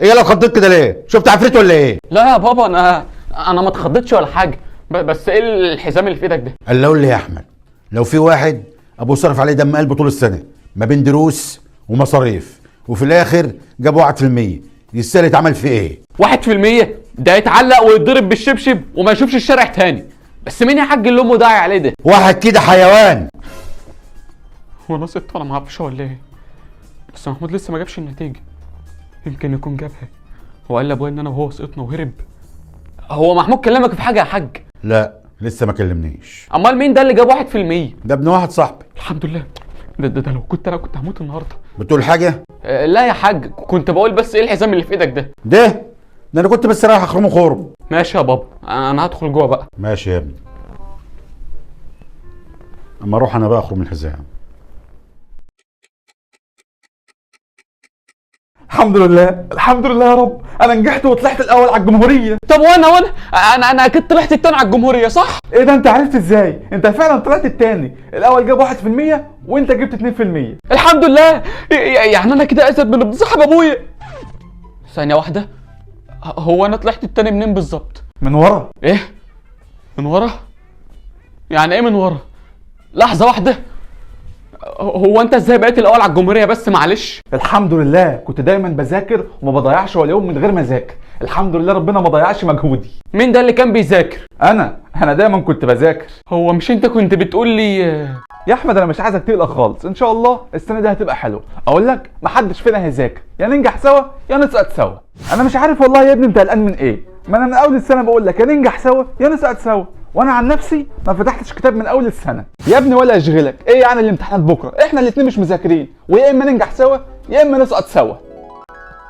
ايه لو اتخضيت كده ليه؟ شفت عفريت ولا ايه؟ لا يا بابا، انا ما اتخضيتش ولا حاجه، بس ايه الحزام اللي في ايدك ده؟ قال له قول لي يا احمد، لو في واحد ابوه صرف عليه دم قلبه طول السنه ما بين دروس ومصاريف وفي الاخر جاب 1%، يستاهل يتعمل فيه ايه؟ 1%؟ ده يتعلق ويتضرب بالشبشب وما يشوفش الشارع تاني. بس مين يا حاج اللي امه داعي عليه ده؟ واحد كده حيوان. هو انا ست ولا ما اعرفش ولا ايه؟ بس محمود لسه ما جابش النتيجه، يمكن يكون جابها. هو قال لابويا ان انا وهو سقطنا وهرب. هو محمود كلمك في حاجه يا حاج؟ لا لسه ما كلمنيش. امال مين ده اللي جاب 1%؟ ده ابن واحد صاحبي. الحمد لله. ده لو كنت انا كنت هموت النهارده. بتقول حاجه؟ لا يا حاج، كنت بقول بس ايه الحزام اللي في ايدك ده؟ ده انا كنت بس رايح اخرمه خرم. ماشي يا بابا، انا هدخل جوه بقى. ماشي يا ابني. اما اروح انا بقى اخرم الحزام. الحمد لله الحمد لله يا رب، انا نجحت وطلعت الاول على الجمهوريه. طب وانا انا اكيد طلعت التاني على الجمهوريه صح؟ ايه ده، انت عرفت ازاي؟ انت فعلا طلعت التاني، الاول جاب 1% وانت جبت 2%. الحمد لله. يعني انا كده اسد من ابن صاحب ابويا. ثانيه واحده، هو انا طلعت التاني منين بالظبط؟ من ورا. ايه؟ من ورا؟ يعني ايه من ورا؟ لحظه واحده، هو انت ازاي بقيت الاول على الجمهوريه بس معلش؟ الحمد لله، كنت دايما بذاكر وما بضيعش ولا يوم من غير ما اذاكر. الحمد لله ربنا ما ضيعش مجهودي. مين ده اللي كان بيذاكر؟ انا دايما كنت بذاكر. هو مش انت كنت بتقول لي يا احمد انا مش عايزك تقلق خالص، ان شاء الله السنه دي هتبقى حلوه. اقول لك محدش فينا هيذاكر، يا ننجح سوا يا نسقط سوا. انا مش عارف والله يا ابني انت قلقان من ايه؟ ما انا من اول السنه بقول لك يا ننجح سوا يا نسقط سوا، وانا عن نفسي ما فتحتش كتاب من اول السنه. يا ابني ولا يشغلك، ايه يعني الامتحانات بكره؟ احنا الاثنين مش مذاكرين، ويا اما ننجح سوا يا اما نسقط سوا.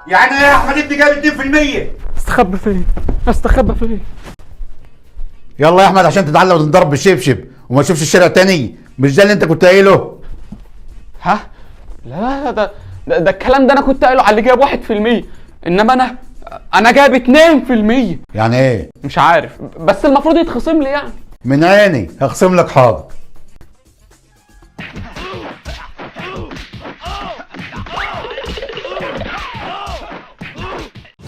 يعني ايه يا احمد ابني جاب 2%؟ استخبى فين؟ استخبى فين؟ يلا يا احمد عشان تتعلم وتنضرب بالشبشب وما تشوفش الشارع تاني، مش ده اللي انت كنت قايله؟ ها؟ لا ده الكلام ده انا كنت قايله على اللي جايب 1%، انما انا جايب 2%. يعني ايه؟ مش عارف، بس المفروض يتخصم لي يعني. من عيني هخصم لك. حاضر.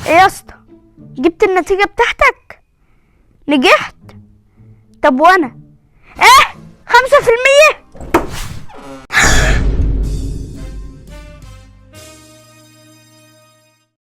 ايه يا اسطى، جبت النتيجة بتاعتك؟ نجحت؟ طب وانا؟ 5%؟